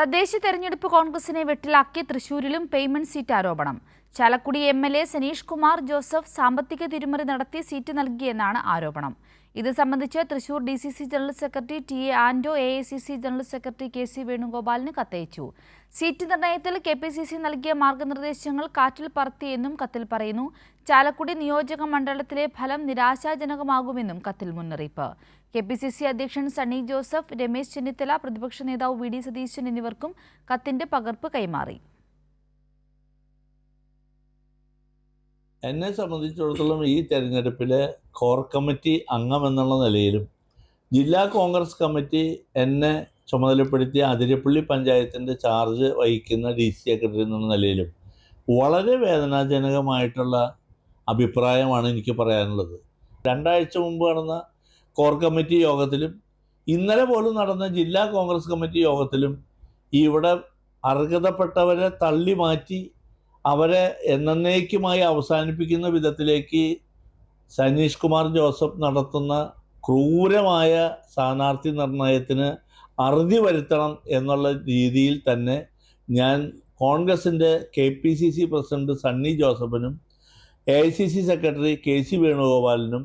തദ്ദേശ തെരഞ്ഞെടുപ്പ് കോൺഗ്രസിനെ വെട്ടിലാക്കി തൃശൂരിലും പേയ്മെന്റ് സീറ്റ് ആരോപണം. ചാലക്കുടി എംഎൽഎ സനീഷ് കുമാർ ജോസഫ് സാമ്പത്തിക തിരിമറി നടത്തി സീറ്റ് നൽകിയെന്നാണ് ആരോപണം. ഇത് സംബന്ധിച്ച് Thrissur DCC general secretary T A Anto, AICC general secretary K C. വേണുഗോപാലിന് കത്തയച്ചു. സീറ്റ് നിർണയത്തിൽ കെപിസിസി നൽകിയ മാർഗനിർദ്ദേശങ്ങൾ കാറ്റിൽ പറത്തിയെന്നും കത്തിൽ പറയുന്നു. ചാലക്കുടി നിയോജക മണ്ഡലത്തിലെ ഫലം നിരാശാജനകമാകുമെന്നും കത്തിൽ മുന്നറിയിപ്പ്. കെപിസിസി അധ്യക്ഷൻ സണ്ണി ജോസഫ്, രമേശ് ചെന്നിത്തല, പ്രതിപക്ഷ നേതാവ് വി.ഡി. സതീശൻ എന്നിവർക്കും കത്തിന്റെ പകർപ്പ് കൈമാറി. എന്നെ സംബന്ധിച്ചിടത്തോളം ഈ തെരഞ്ഞെടുപ്പിലെ കോർ കമ്മിറ്റി അംഗമെന്നുള്ള നിലയിലും ജില്ലാ കോൺഗ്രസ് കമ്മിറ്റി എന്നെ ചുമതലപ്പെടുത്തിയ അതിരപ്പള്ളി പഞ്ചായത്തിൻ്റെ ചാർജ് വഹിക്കുന്ന DC സെക്രട്ടറി എന്നുള്ള നിലയിലും വളരെ വേദനാജനകമായിട്ടുള്ള അഭിപ്രായമാണ് എനിക്ക് പറയാനുള്ളത്. 2 ആഴ്ച മുമ്പ് നടന്ന കോർ കമ്മിറ്റി യോഗത്തിലും ഇന്നലെ പോലും നടന്ന ജില്ലാ കോൺഗ്രസ് കമ്മിറ്റി യോഗത്തിലും ഇവിടെ അർഹതപ്പെട്ടവരെ തള്ളി മാറ്റി അവരെ എന്നേക്കുമായി അവസാനിപ്പിക്കുന്ന വിധത്തിലേക്ക് സനീഷ് കുമാർ ജോസഫ് നടത്തുന്ന ക്രൂരമായ സ്ഥാനാർത്ഥി നിർണയത്തിന് അറുതി വരുത്തണം എന്നുള്ള രീതിയിൽ തന്നെ ഞാൻ കോൺഗ്രസിൻ്റെ KPCC പ്രസിഡന്റ് സണ്ണി ജോസഫിനും AICC സെക്രട്ടറി കെ.സി. വേണുഗോപാലിനും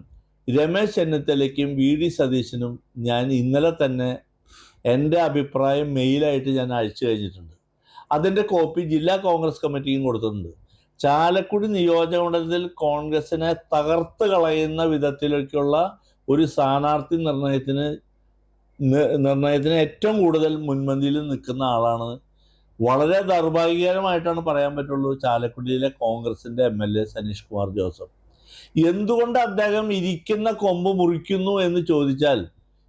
രമേശ് ചെന്നിത്തലയ്ക്കും വി.ഡി. സതീശനും ഞാൻ ഇന്നലെ തന്നെ എൻ്റെ അഭിപ്രായം മെയിലായിട്ട് ഞാൻ അയച്ചു കഴിഞ്ഞിട്ടുണ്ട്. അതിൻ്റെ കോപ്പി ജില്ലാ കോൺഗ്രസ് കമ്മിറ്റിയും കൊടുത്തിട്ടുണ്ട്. ചാലക്കുടി നിയോജകമണ്ഡലത്തിൽ കോൺഗ്രസിനെ തകർത്ത് കളയുന്ന വിധത്തിലേക്കുള്ള ഒരു സ്ഥാനാർത്ഥി നിർണയത്തിന് ഏറ്റവും കൂടുതൽ മുൻപന്തിയിൽ നിൽക്കുന്ന ആളാണ്. വളരെ ദൗർഭാഗ്യകരമായിട്ടാണ് പറയാൻ പറ്റുള്ളൂ ചാലക്കുടിയിലെ കോൺഗ്രസിൻ്റെ MLA സനീഷ് കുമാർ ജോസഫ്. എന്തുകൊണ്ട് അദ്ദേഹം ഇരിക്കുന്ന കൊമ്പ് മുറിക്കുന്നു എന്ന് ചോദിച്ചാൽ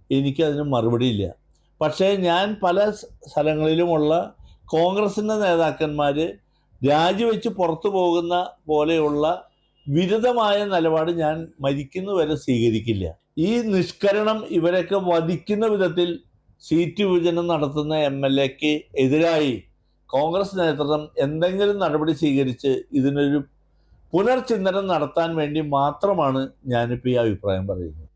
എനിക്കതിന് മറുപടിയില്ല. പക്ഷേ ഞാൻ പല സ്ഥലങ്ങളിലുമുള്ള കോൺഗ്രസിൻ്റെ നേതാക്കന്മാർ രാജിവെച്ച് പുറത്തു പോകുന്ന പോലെയുള്ള വിരുദ്ധമായ നിലപാട് ഞാൻ മരിക്കുന്നവരെ സ്വീകരിക്കില്ല. ഈ നിഷ്കരണം ഇവരൊക്കെ വധിക്കുന്ന വിധത്തിൽ സീറ്റ് വിഭജനം നടത്തുന്ന MLAക്ക് എതിരായി കോൺഗ്രസ് നേതൃത്വം എന്തെങ്കിലും നടപടി സ്വീകരിച്ച് ഇതിനൊരു പുനർചിന്തനം നടത്താൻ വേണ്ടി മാത്രമാണ് ഞാനിപ്പോൾ ഈ അഭിപ്രായം പറയുന്നത്.